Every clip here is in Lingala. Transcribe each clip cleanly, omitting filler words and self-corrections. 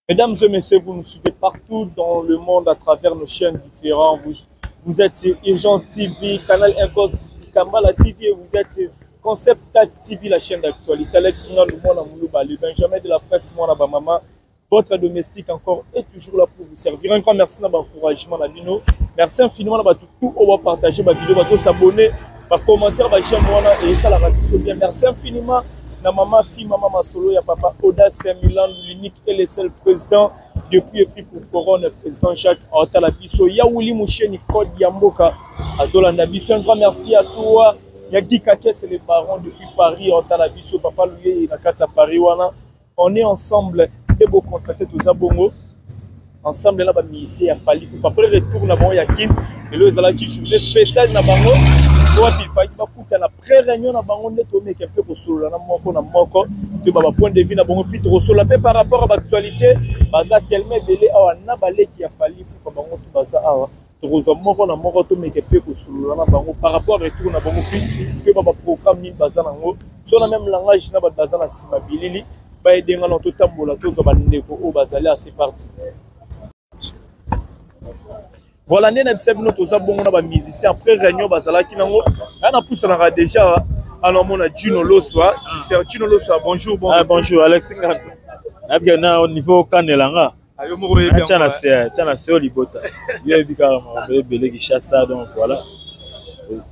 Mesdames et messieurs, vous nous suivez partout dans le monde à travers nos chaînes différentes. Vous êtes sur Urgent TV, Canal Incos, Kambala TV, et vous êtes sur Concept 4 TV, la chaîne d'actualité. Alex Singa, le Benjamin de la presse, mon maman. Votre domestique encore est toujours là pour vous servir. Un grand merci de l'encouragement, merci infiniment de tout on va partager ma vidéo, s'abonner, commenter, j'aime et ça la radio bien. Merci infiniment. Na maman, fille, maman, solo, ya papa Oda Saint-Milan, l'unique et le seul président depuis Efri pour Couronne, président Jacques Antalabiso. Yaouli Moucheni Code Yamboka, Azolanda Biso. Un grand merci à toi. Yagi Kake, c'est le baron depuis Paris, Antalabiso. Papa Louis, il a 4 à Paris. On est ensemble. Et beau constater tous à Bongo. Ensemble, là, ici, il a fallu. Après le retour, na bango Yakin. Et là, ils ont dit journée spéciale na bango. Il fallait que la pré-réunion na bango neto mais un peu pour solo na moko tu baba point de vue na bango plutôt solo par rapport à l'actualité baza tellement belé awa na balé qui a fallu pour bango tout baza awa to moko na moko to mais un peu pour solo na bango par rapport à retour na bango que baba programme ni baza nango so na même langage na baza na sima bilili ba edenga na to tambola to zo bandeko o bazali à c'est parti. Voilà, nous avons musiciens après réunion bazalaki nango. On pousse na déjà alors mon Juno Loswa, c'est Juno Loswa. Bonjour, bonjour Alex Ngana. Abia au niveau Kanelanga. Ayo mo re bien. Tiana c'est Olibota. Il y a des belé qui chasse donc voilà.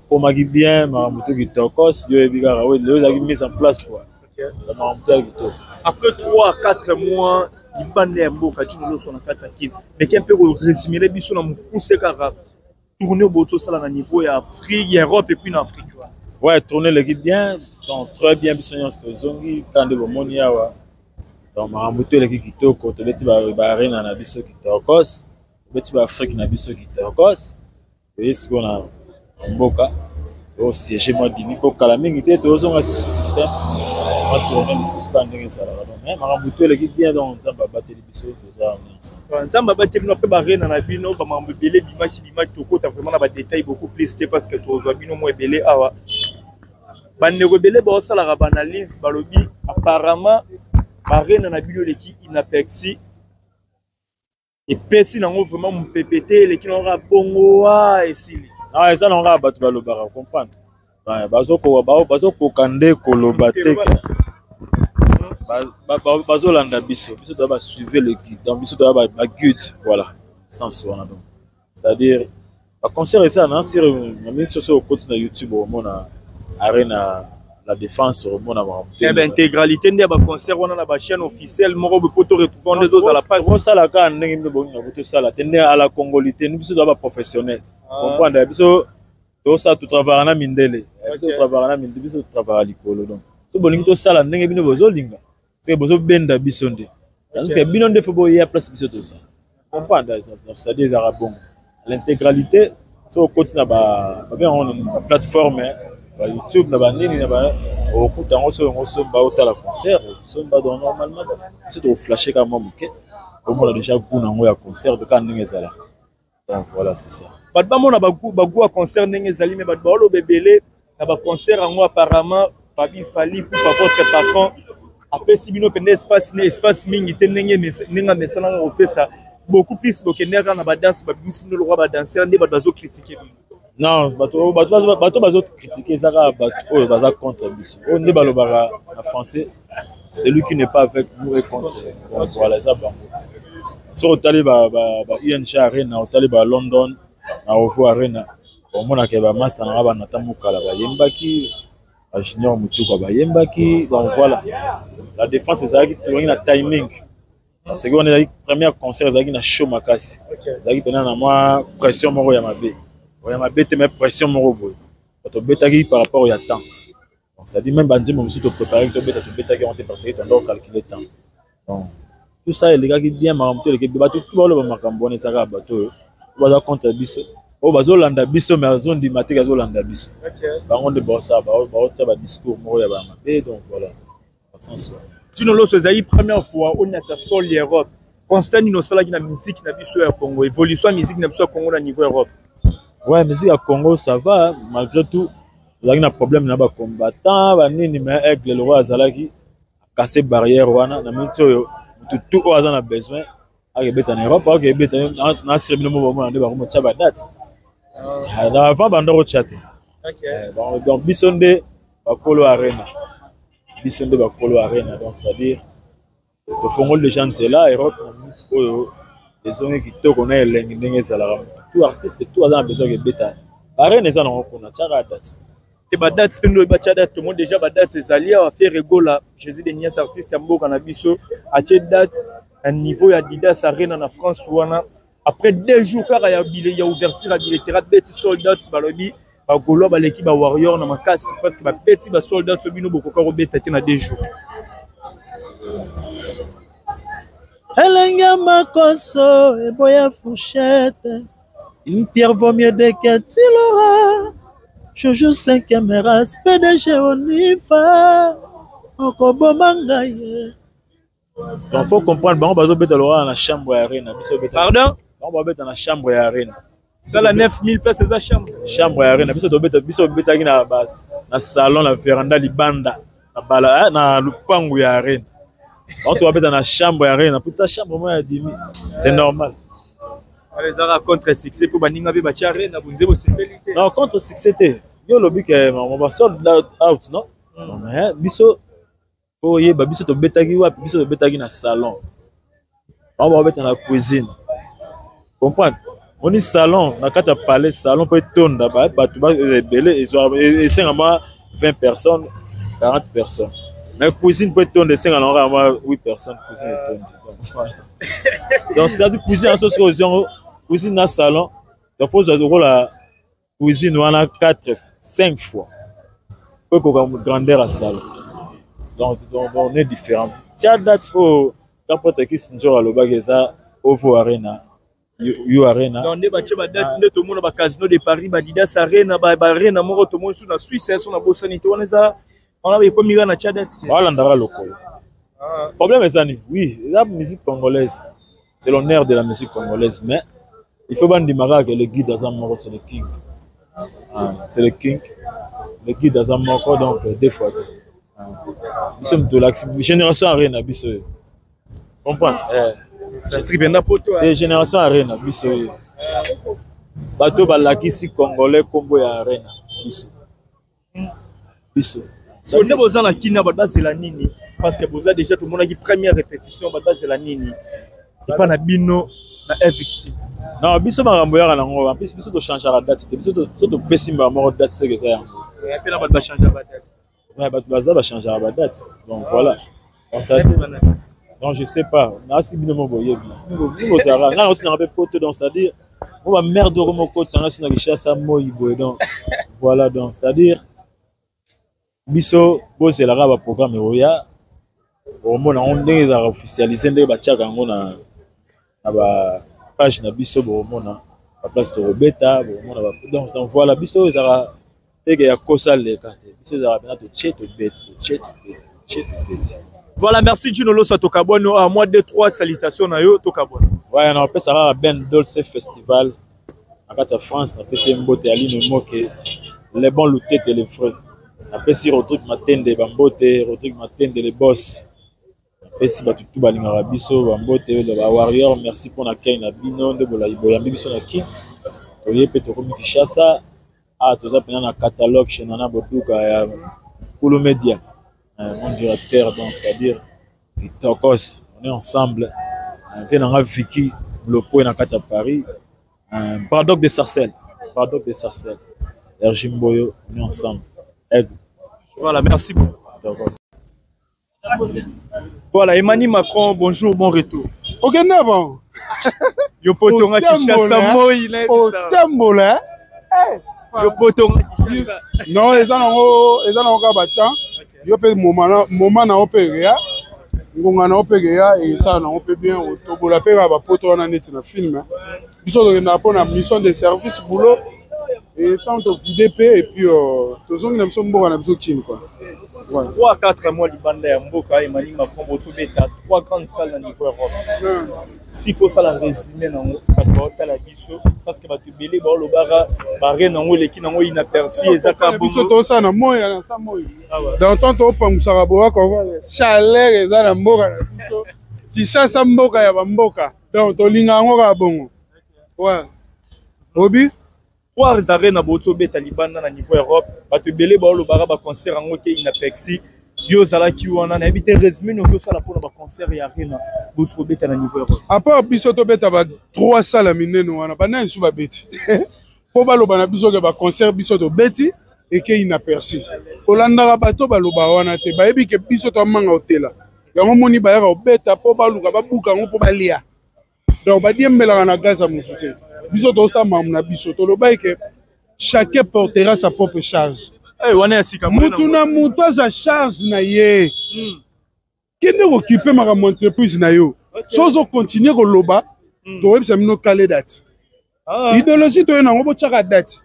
Pour magi bien, ma moto qui tokos, il y a des gars ouais, les a mis en place quoi. OK. Après 3 à 4 mois il bande mboka Juno Loswa na 4 akini. Mais qui un peu résumer biso na mukuse kaka. Tourner au boto ça là na niveau ya Afrique, Europe et puis en Afrique. Ouais, tourner l'équipe bien, donc très bien bisognos tozongi quand de monia wa. Donc ma moto l'équipe qui toko to beti ba arena na biso ki tokos, beti ba Afrique na biso ki tokos. Et ce qu'on a mboka au siège modini pour kala mingi te tozonga ce système. Parce que on est suspendé ça là. Mais ma moto l'équipe bien donc ça va battre les biso toza ensemble. Nzamba ba tebino pe ba arena na bino ba mambo belé bimaki toko ta vraiment na ba détails beaucoup plus parce que tozwa bino mo belé awa. Bandeko belé ba osala ka analyse balobi apparemment arena na bino l'équipe inapexi et pesi nango vraiment mon PPT l'équipe n'aura bongo et sili. Ah ça n'aura pas tu balobara comprendre. Bazoko kande koloba te bazolanda biso doit suivre le guide donc biso doit ba guide voilà sens wana donc c'est-à-dire ba concert ça na sur minute sur au compte na YouTube au mona arena la défense au mona ba intégralité ndia ba concert wana na ba chaîne officielle moko be poto retrouver les autres à la page ça la ka ndenge mbe bongo na poto ça la tende à la congolité nous biso doit ba professionnel comprendre biso to ça tout travailler na mindele biso travailler na mindele biso travailler likolo donc so bolingi to sala ndenge bino bozolinga c'est bozo benda biso nde parce que bino nde faut boya place biso to ça comprendre c'est-à-dire les arabons l'intégralité so continue ba bien on plateforme ba YouTube na ba nini na ba au kutango so ba otala concert so ba donc normalement c'est to flasher comme moké au moins déjà goût nango ya concert de kan ndenge zala donc voilà c'est ça ba mona ba goût à concert ndenge zali mais ba lo bebele na ba concert ngo apparemment Fabi Fali pour votre patron après si bino pende espace mingi te ndenge ninga mesana ngo pesa beaucoup plus bokenera na ba danse ba bimisi bino le roi ba danser ndi ba bazo critiquer non bato bazo critiquer zaka bato baza contre biso on ne balobara en français celui qui n'est pas avec nous est contre donc voilà ça bango so tali ba ING arena tali ba London na Ovo arena au mona ke ba master na ba natamukala ba yembaki Junior Mutuka ba yembaki donc voilà la défense c'est ça qui tourne na timing parce que on est premier concert ça qui na show makasi ça qui pena na moi pression moko ya mabe te mais pression moko boy to betaki par rapport au temps donc ça dit même bandi mo musu to préparer to betaki on te parce que on doit calculer temps donc tout ça les gars qui bien maramto les bato tout ba makambo ne saka bato ba contre biso o bazolanda biso mais azondi mateka azolanda biso bango de bossa ba ba discours moko ya ba mabe donc voilà en sens Juno Loswa ezali première fois on a ta sol Europe constant ino sala ki na musique na biso ya Congo évolution musique na biso ya Congo na niveau Europe ouais musique ya Congo ça va malgré tout il y a un problème na ba combattant ba nini mais aigle le roi azalaki casser barrière wana na mito tout au hasard a besoin avec bête en Europe avec bête en Serbie no moment on va comme tchaba date avant bandoro chatter donc bisonde bakolo arena donc c'est-à-dire le fond les gens c'est là Europe les zones qui to connaît l'engin ça là tout artiste tout hasard a besoin avec bête arena ça non on a tchaba date et date nous date tout le monde déjà date c'est allié à faire rigola Jésus des nias artistes mboka na biso a date un niveau ya Didas Arena na France wana après 2 jours car ya billet ya ouverture ya billetterie beti sold out balobi ba golo ba l'équipe ba warrior na makasi parce que ba beti ba sold out so bino bokoka ko beta te na 2 jours Elenga makoso e boya fourchette une pierre vaut mieux de qu'Atilora Jojo 5e race PDG Onifa Okobo Mangaye. Donc faut comprendre bon bazo beta lora na chambre ya arena biso beta. Pardon? On va beta na chambre ya arena. Ça la 9000 places za chambre ya arena biso beta na base na salon la veranda libanda na bala na lupangu ya arena. On se va beta na chambre ya arena pour ta chambre moi ya demi. C'est normal. Les ara contre succès pour baninga be bacha arena bunze bo simpelité. Non contre succès té. Yo lobi que on va sold out non? Mais biso oye biso to betaki wapi biso to betaki na salon. On va mettre na cuisine. Comprendre? On est salon, na kati ya palais salon peut tonda ba tu ba belé et 20 personnes, 40 personnes. Mais cuisine peut tonda 8 personnes cuisine tonda. Donc c'est-à-dire cuisine en solution cuisine na salon, donc faut la cuisine on a 5 fois. Peu comme grandeur à salon. Donc on est différent. Tiens date au n'importe qui sinjora à l'obageza Ovo Arena. You Arena. On est battu date tout le monde ba casino de Paris ba Didas Arena ba arena moko tout le monde sur la Suisse sur la Bosanité on est ça on a comme na date. Voilà ndara local. Problème est ça oui, la musique congolaise. C'est l'honneur de la musique congolaise mais il faut ban dimara que le guide dans moko c'est le king. C'est le king. Le guide dans moko donc des fois nous sommes de la génération arena biso comprends ça tribenda pour toi des générations arena biso bato balakisi congolais combo ya arena biso on est besoin na kina ba base la nini parce que boza déjà tout le monde a qui première répétition ba base la nini et pas na bino na effectif non biso makambo ya nango en plus biso to changer la date biso to pesimba moko date c'est que ça yango et puis là ba changer la date. Ouais, baza va changer la date. Donc voilà. Donc je sais pas. Merci bien mon boy. Nous ça va. Là aussi on a pote donc c'est-à-dire on va merde de mon côté on a sur la richesse à moi donc voilà donc c'est-à-dire biso bo c'est la raba programme oya au moins on est officialisé de ba tchaka ngo na ba page na biso bo mona la place de Robeta bo mona donc voilà biso ça et qu'il y a cosa les cartes. Voilà, merci Junolo Satokabono. À moi 2-3 salutations na yo Tokabono. Ouais, on appelle ça Ben Dolce Festival. En fait, en France, on appelle ça Mbote Ali Moke. Les bons lootés et les frais. On appelle ça Rodrigue Matende Bambote, Rodrigue Matende les boss. On appelle ça tout Balinga Biso Bambote le Warrior. Merci pour l'accueil na bino de bola iboyambi biso na ki. Oye peto komi Kishasa. Ah, tout ça pendant un catalogue chez Nana Boduka pour le média. Mon directeur, donc c'est-à-dire, Tokos, on est ensemble. On vient dans Vicky, le point dans Katia Paris. Paradoxe de Sarcelles. Paradoxe de Sarcelles. Ergim Boyo, on est ensemble. Aide. Voilà, merci beaucoup. Voilà, Emmanuel Macron, bonjour, bon retour. Ok, bon. Yo potonga Kishasa moi, au tembola. Yo potonga Kishasa. Non, les gens ont battant. Yo pe moment na opérer. Ngonga na opérer et ça na on peut bien au tobola pe ba poto na net na film. Biso na pona mission de service boulot et tant au VDP et puis tozongi na biso mboka na biso kin quoi. Voilà. 3 à 4 mois libanda ya mboka Emmanuel Macron botubeta 3 grandes salles na niveau Europe. S'il faut ça la résumer nango ba la biso parce que ba tubele ba lobara ba re nango leki nango inaperçu ezaka biso to ça na moya na sa moya. Dans tant to pangusaka boa ko chaleur eza na mboka na biso. Kisasa mboka ya bamboka. Donc tolinga yango ka bongo. Ouais. Obi Trois arènes à Boto Taliban na niveau Europe. Bato belé ba lo bara ba concert en OK inapexi. Yo zala ki wana na habité résumé no sala pour ba concert ya arena Boto Beta na niveau Europe. À part biso to beta ba 3 salles minene wana bana nsu ba beti. Po ba lo bana biso ke ba concert biso to beti et ke inaperçu. Kolanda bato ba lo ba wana te ba yebi ke biso to manga hotela. Yango moni ba ya beta po ba luka ba buka ngo po ba lia. Donc ba diembela na gaza mutu te. Biso to sa mam na biso to lo ba ke chacun portera sa propre charge. Eh wana ya sika mutu na mutu za charge na ye. Kende occuper ma entreprise na yo. Sozo continuer ko loba to websa mino kale date. Idéologie to na ngo chaka date.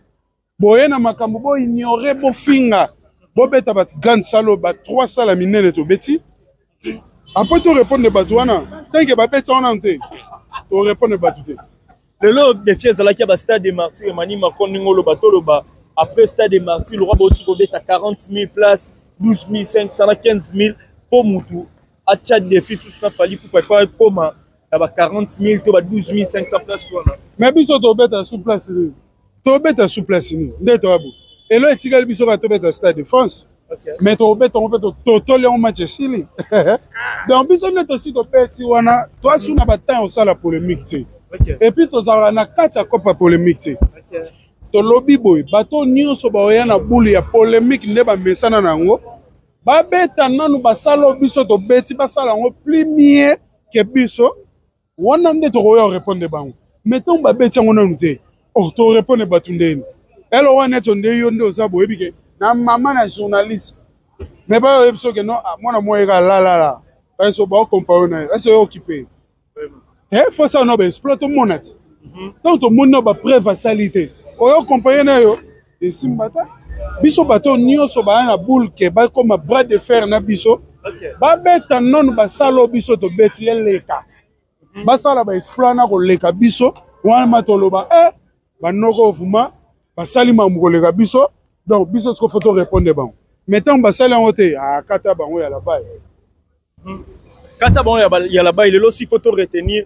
Boye na makambo bo ignorer bo finga. Bo beta ba grande salle ba 3 salles minene to beti. Après tu répondre bato wana. Tant que ba beta wana nte. To répondre bato te. Le lot de fiers à la Kia Stade des Martyrs, Mani Makoningo le bateau le bas. Après Stade des Martyrs, le roi Botiko à 40 000 places, 12 500, 15 000 pour Moutou. À Tchad des fils sous Nafali pour faire comment? Il y a 40 000, 12 500 places. Mais biso to beta sous place. To beta sous place ni. Ndeto abu. Et là tu gal biso ka to beta Stade de France. Mais to beta on peut to le match sili. Donc biso neto si to beti wana, toi sous na bataille on sala polémique tu. Et puis tu as na kati ya kopa polémique. To lobby boy, bato nyonso ba oya na boule ya polémique nde ba mesana nango. Ba beta nanu basalo biso to beti basala ngo plus mieux que biso. Wana nde to koya répondre bango. Mettons ba beti ngo nanu te. Oh to répondre batundeni. Elo wana to nde yo nde osabo ebike. Na mama na journaliste. Mais ba biso ke non mona moyeka la. Parce que ba comparer na. Est-ce occupé? Il faut ça on exploiter mon net. Donc tout le monde a preuve à salité. Oyo compagnie yo et simbata biso bato nyonso ba na boule ke ba comme bras de fer na biso. Ba beta non ba salo biso to beti leka. Ba sala ba exploiter na ko leka biso wana matoloba ba noko vuma ba sali mambo leka biso. Donc biso ce faut répondre bon. Mettons ba sali en hote kata bango ya la baie. Kata bon il y a là-bas il est aussi faut retenir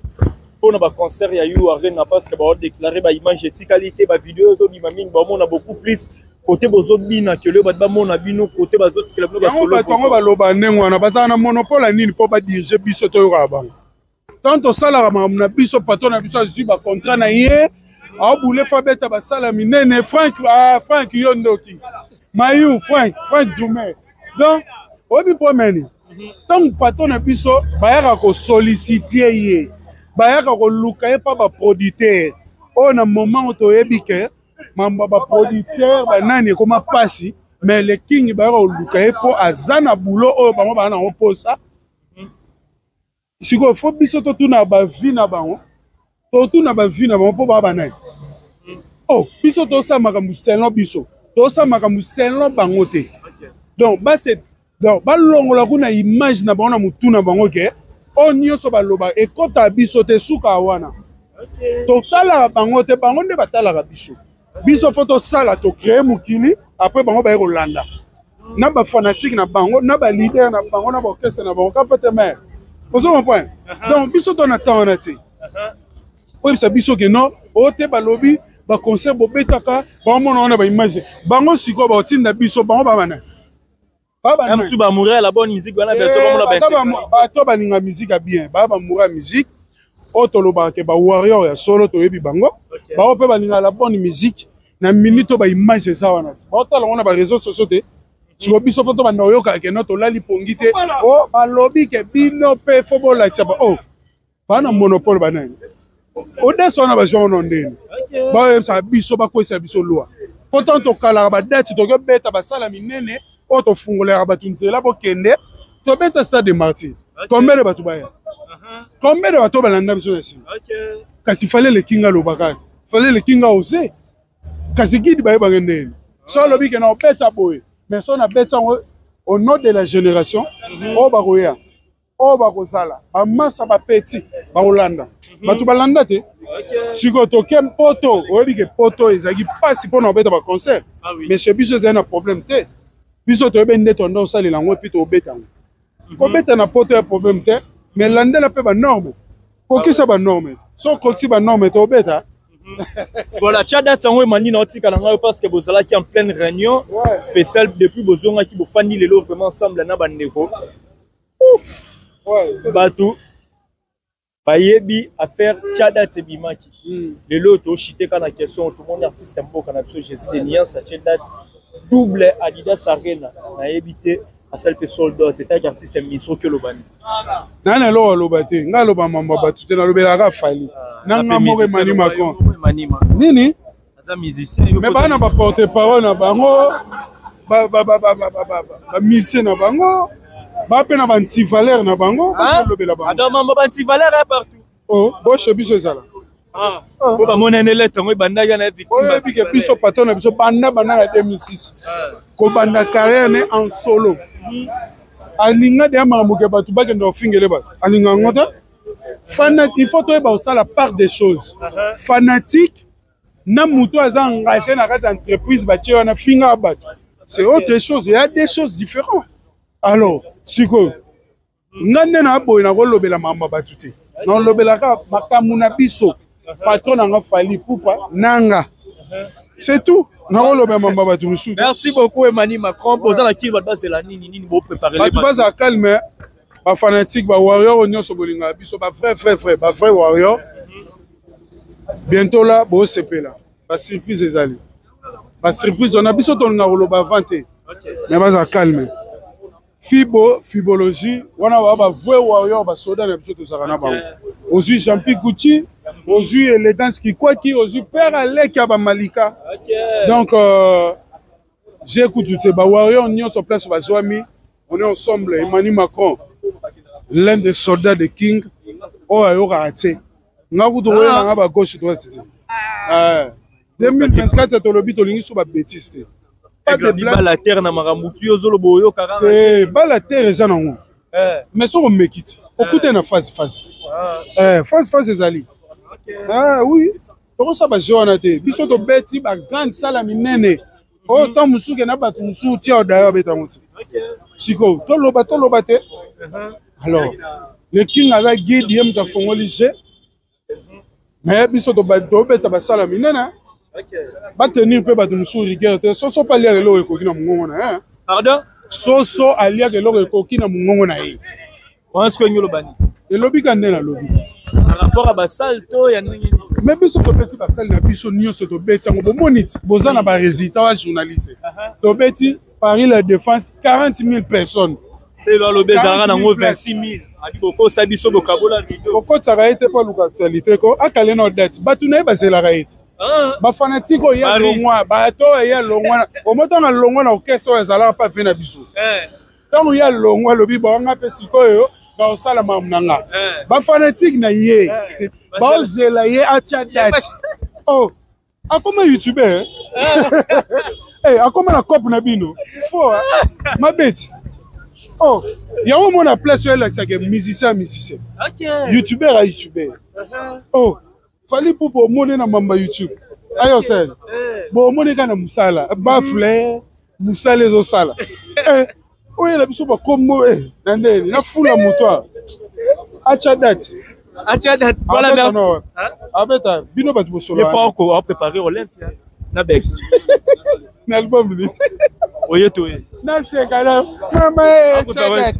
pour nos concerts il y a eu arena parce que ba déclarer ba image de qualité ba vidéo zo bi mamine ba on a beaucoup plus côté bozo bina que le ba mona bino côté ba zo tikela ba solo ba ba loba nengo wana ba na monopole nini po ba diriger biso to yo ba tanto sala ba na biso patron na biso azu ba contrat na ye a boule fa beta ba sala minene Frank Yondoki Mayu Frank Dumé donc obi po meni tant patron na biso ba ya ko solliciter ye ba ya ko luka ye pa ba producteur on a moment to yebike mamba ba producteur ba nani koma pasi mais le king ba ko luka ye po azana boulot o bango ba na oposa siko fo biso to tuna ba vie na bango to tuna ba vie na bango po ba nani oh biso to sa makambu selon biso to sa makambu selon bango te donc ba c'est donc ba longola kuna image na bango na mutu na bango ke o nyonso ba loba e kota biso te suka wana to tala bango te bango nde batala biso biso photo sala to créer mukili après bango ba rolanda na ba fanatique na bango na ba leader na bango na ba orchestre na bango kapete mer ozo mon point donc biso to na temps na te o bisa biso ke non o te ba lobby ba concert bo betaka ba mona na ba image bango siko ba otinda biso bango ba mana même si ba mourir la bonne musique wana version ba to ba ninga musique bien ba mourir musique otoloba ke ba warrior ya solo to yebi bango ba ope ba ninga la bonne musique na minute ba image ça wana ba otala wana ba réseaux sociaux te siko biso photo ba noyoka ke no to lali pongite o ba lobby ke bino pe football like ça ba ba na monopole ba nani o deso na ba jono ndeni ba sa biso ba ko sa biso loi pourtant to kala ba date to go beta ba sala minene auto fungolera batunzela bokende to beta Stade des Martyrs combien de bato baya combien de bato balanda biso na sima kasi fallait le kinga lobakati fallait le kinga ose kasi guide baye bangende so lobi ke na beta boy mais so na beta au nom de la génération o bakoya o bakosala amasa ba petit ba Holanda bato balanda te siko to kem poto oyebi ke poto ezaki pasi pona beta ba concert mais chez biso c'est un problème te biso to bende tondo sali lango puis to beta ko beta na poto ya problème te mais landela pe ba norme kokisa ba norme so kokisi ba norme to beta. Voilà, tu as date en mani na tika na parce que bozala qui en pleine réunion spéciale depuis bozonga qui bo fani lelo vraiment ensemble na bandeko. Batou bayebi à faire tchada tebimaki lelo to chité kana question tout le monde artiste tempo kana biso Jésus de Niance tchada double Adidas Arena na ebité à celle que soldat c'était artiste miso que lobani nana lo lobate nga loba mamba batu te na lobelaka fali nanga mo Mani Macron nini aza musicien mais bana ba porter parole na bango ba musicien na bango ba pe na ba anti valeur na bango ba lobela bango adam mamba ba anti valeur partout oh boche biso ezala ko ba monene lettre ngo banda ya na victime ba bike biso patron na biso banda na 2006 ko banda carrière ne en solo alinga de mamuke batu bakende ofingele ba alinga ngota fanatique il faut to ba ça la part des choses fanatique na muto aza engagé na kati entreprise ba tio na finga batu c'est autre chose il y a des choses différentes alors siko ngande na boy na ko lobela mamba batu te na lobela ka makamu na biso patron nga fali poupa nanga c'est tout. Merci beaucoup Mani Macron. Posant la kill base la nini bo préparer les base à calme ba fanatique ba warrior onyo so bolinga biso ba frère ba frère warrior bientôt là bo CP là ba surprise ezali ba surprise on a biso to nga loba vente mais base à calme fibologie wana ba vrai warrior ba soda na biso to zakana ba aujourd'hui Jean-Pierre Gucci aujourd'hui élégance qui quoi qui aujourd'hui père Alek ba Malika donc j'écoute tout ces warriors on est sur place on est ensemble Mani Macron l'un des soldats de King oh ayoka ate ngaku to wena nga ba gauche droite 2024 to lobi to lingi so ba bêtise pas de blague la terre na maramutu ozolo boyo karanga ba la terre eza nango mais so on mekiti okute na phase phase ezali oui toko sa ba jona te biso to beti ba grande salle minene oh to musuke na batu musu tia odayo beta muti siko to loba te alors le King aza guide yem ta fongoli je mais biso to beta ba salle minene ba tenir pe batu musu rigueur te so pa lire lo ekoki na mungongo na pardon so alia ke lo ekoki na mungongo na ye on se connait le bani et lobi kande na lobi par rapport à basal to ya nini mais biso to beti basal na biso nyonso to beti ngo bomoniti boza na ba résultat wa journaliste to beti Paris la défense 40 000 personnes c'est là le bezara na ngo 26 000 abi boko sa biso bokabola video boko tsaka ete pa localité ko akale no date batu na bazela raite ba fanatique o ya longwa bato ya longwa o moto na longwa na okesa ezala pa vena biso tant ya longwa lobi ba nga pe sikoyo ba osala mamnanga ba fanatique na ye ba ozela ye acha date oh akoma youtuber akoma na cop na bino fo mabeti oh ya o mona place yo la tsake musicien youtuber a youtuber oh fali pour mone na mamba YouTube ayo sen bo mone kana musala ba fleur musala zo sala oye la biso ba kombo nandeni na fula moto acha date voilà merci abeta bino ba bosolo pas encore préparer Olympia na bex na album ni oye to na sekala mama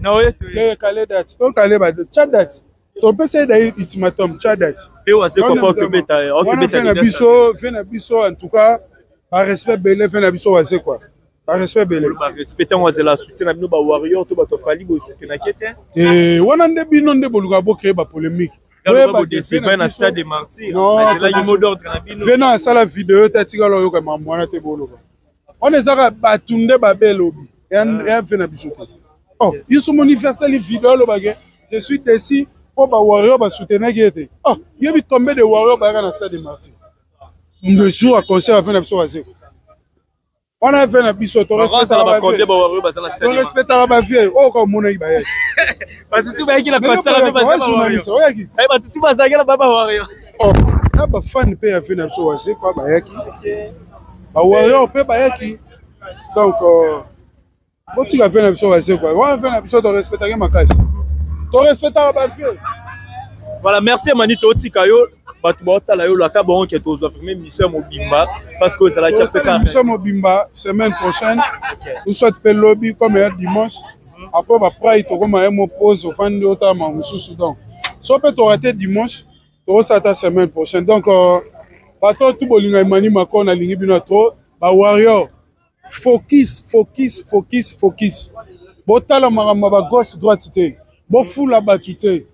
na oye to kale date to kale ba date ton PC d'ailleurs ultimatum Tchadat. Et on sait quoi que beta na biso en tout cas par respect belé fait na biso wa c'est quoi par respect belé par respect on va la soutien na bino ba warrior to ba to fali bo soutien na kete wana nde bino nde boluka bo créer ba polémique ba décider na stade des martyrs là il mot d'ordre na bino venant à la vidéo tatika lo yo ka mamwana te boluka on ezaka batunde ba belobi et fait na biso oh ils mon universel vidéo lo bagé je suis ici ba warrior ba soutenir gete ah yebi tomber de warrior ba na stade de Martyrs le jour à concert à fin de soirée on a fait na biso to respect ba condé ba warrior ba na stade to respect ba vie oh ko mona ba ye ba tutu ba ki la concert ba journaliste oyaki ay ba tutu ba zagela ba warrior oh na ba fan pe à fin de soirée quoi ba yaki ba warrior pe ba yaki donc botika fin de soirée quoi on a fait na biso to respect makasi To respectera ba vieux. Voilà, merci Manito Tikayo. Batu baotala yo laka bon que tu offres même mission mobimba parce que ça la qui fait quand même. Mission mobimba semaine prochaine. Nous souhaite le lobby comme hier dimanche. Après ba pride to comme un pause au fin de autant mususu donc. So peut rater dimanche, to ça ta semaine prochaine. Donc bato tout bolinga mani makona lingi bino trop ba warrior. Focus. Botala maramba ba gauche droite te. Bo fula batute.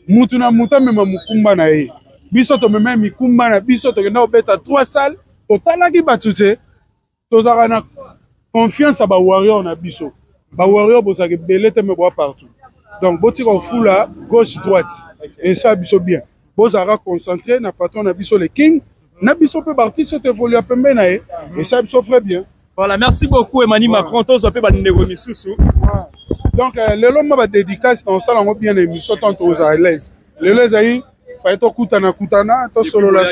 Mutu na muta mema mukumba na ye. Biso to mema mikumba na biso to kenda obeta 3 salles. Totala ki batute. Totala na confiance à ba warrior na biso. Ba warrior bo sa ke belete me bois partout. Donc boti ko fula gauche droite. Et ça biso bien. Bo za concentré na patron na biso le king. Na biso pe parti so te voler a pembe na ye. Et ça biso ferait bien. Voilà, merci beaucoup Emmanuel Macron. Tous appelés par Négo Misusu. Donc, le long ma dédicace dans ça, on va bien émission tant aux à l'aise. Le les aïe, fait to kutana, to solo la.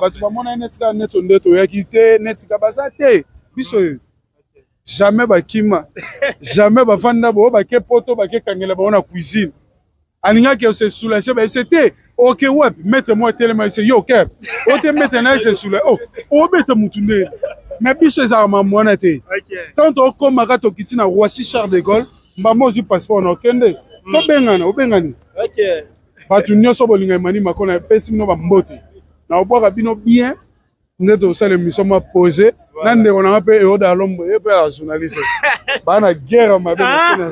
Bah tu vas mon netika net on net oya kité netika basate. Biso. Jamais ba kima. Jamais ba fanda bo ba ke poto ba ke kangela ba na cuisine. Aninga que se soulager ba c'était OK ouais, mettez-moi tellement c'est yo OK. O te maintenant c'est soulager. Oh, mettez mutunde. Mais biso ezarama mwana te. Tant on maka to kitina Roissy Charles de Gaulle, mbamo zu passeport na okende. To bengana, obengani. OK. Batu nyoso bolinga mani makona pesi no ba mbote. Na obwaka bino bien, neto sale mission ma poser. Nande on a pe e oda lombo e pe journaliste. Bana guerre ma be na